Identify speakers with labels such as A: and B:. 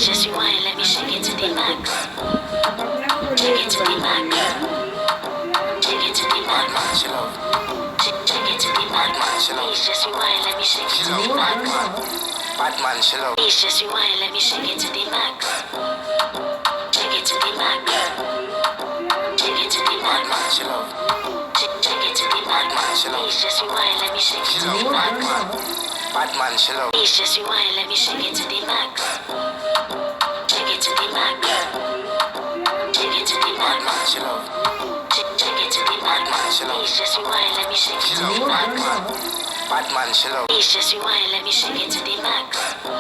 A: It's just rewind, let me shake it to the max. Shake it to the max. Shake it to the max. Shake it to the max. It's just rewind, let me shake it to the max.
B: Batman, chill out.
A: It's just rewind, let me shake it to the max. Shake it to the max. Shake it to the max.
B: Batman, chill out.
A: Shake it to the max. It's just rewind, let me shake it to the max.
B: Batman, chill out.
A: It's just rewind, let me shake it to the max. Shake it to the max. Shake it to the max.
B: Batman, chill out.
A: Shake it to the max. It's just rewind, let me shake it to the max.
B: Batman, chill out.
A: It's just rewind, let me shake it to the max.